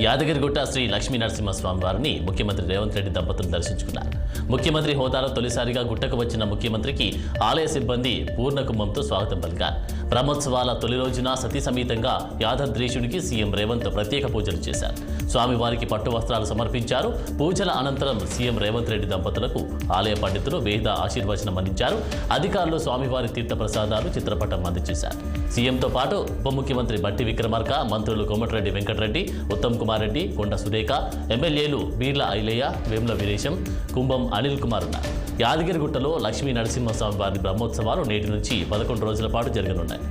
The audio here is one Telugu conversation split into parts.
యాదగిరిగుట్ట శ్రీ లక్ష్మీ నరసింహస్వామి వారిని ముఖ్యమంత్రి రేవంత్ రెడ్డి దంపతులు దర్శించుకున్నారు. ముఖ్యమంత్రి హోదాలో తొలిసారిగా గుట్టకు వచ్చిన ముఖ్యమంత్రికి ఆలయ సిబ్బంది పూర్ణ కుంభంతో స్వాగతం పలికారు. బ్రహ్మోత్సవాల తొలి రోజున సతీ సమేతంగా యాదాద్రీశుడికి సీఎం రేవంత్ ప్రత్యేక పూజలు చేశారు. స్వామివారికి పట్టు వస్త్రాలు సమర్పించారు. పూజల అనంతరం సీఎం రేవంత్ రెడ్డి దంపతులకు ఆలయ పండితులు వేద ఆశీర్వచనం అందించారు. అధికారులు స్వామివారి తీర్థ ప్రసాదాలు చిత్రపటం అందజేశారు. సీఎంతో పాటు ఉప ముఖ్యమంత్రి బట్టి విక్రమార్క, మంత్రులు కోమటిరెడ్డి వెంకటరెడ్డి, ఉత్తమ్ కుమార్ రెడ్డి, కొండ సురేఖ, ఎమ్మెల్యేలు బీర్ల ఐలయ్య, వేముల వీరేశం, కుంభం అనిల్ కుమార్ ఉన్నారు. యాదగిరిగుట్టలో లక్ష్మీ నరసింహస్వామి వారి బ్రహ్మోత్సవాలు నేటి నుంచి 11 రోజుల పాటు జరగనున్నాయి.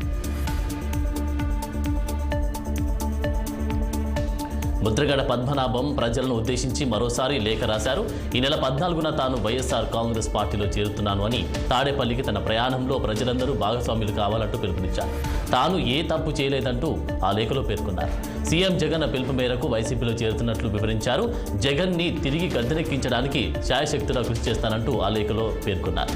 ముద్రగడ పద్మనాభం ప్రజలను ఉద్దేశించి మరోసారి లేఖ రాశారు. ఈ నెల 14న తాను వైఎస్ఆర్ కాంగ్రెస్ పార్టీలో చేరుతున్నాను అని, తాడేపల్లికి తన ప్రయాణంలో ప్రజలందరూ భాగస్వాములు కావాలంటూ పిలుపునిచ్చారు. తాను ఏ తప్పు చేయలేదంటూ ఆ లేఖలో పేర్కొన్నారు. సీఎం జగన్ పిలుపు మేరకు వైసీపీలో చేరుతున్నట్లు వివరించారు. జగన్ని తిరిగి గద్దెనెక్కించడానికి శాయశక్తులా కృషి చేస్తానంటూ ఆ లేఖలో పేర్కొన్నారు.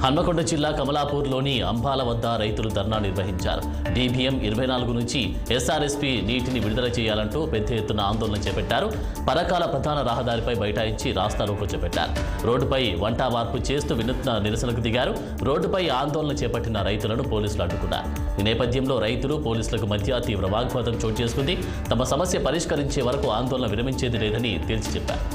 హన్మకొండ జిల్లా కమలాపూర్లోని అంబాల వద్ద రైతులు ధర్నా నిర్వహించారు. డీబీఎం 24 నుంచి ఎస్ఆర్ఎస్పీ నీటిని విడుదల చేయాలంటూ పెద్ద ఎత్తున ఆందోళన చేపట్టారు. పరకాల ప్రధాన రహదారిపై బైఠాయించి రాస్తారోకో చేపట్టారు. రోడ్డుపై వంట వార్పు చేస్తూ వినూత్న నిరసనకు దిగారు. రోడ్డుపై ఆందోళన చేపట్టిన రైతులను పోలీసులు అడ్డుకున్నారు. ఈ నేపథ్యంలో రైతులు పోలీసులకు మధ్య తీవ్ర వాగ్వాదం చోటు చేసుకుంది. తమ సమస్య పరిష్కరించే వరకు ఆందోళన విరమించేది లేదని తేల్చి చెప్పారు.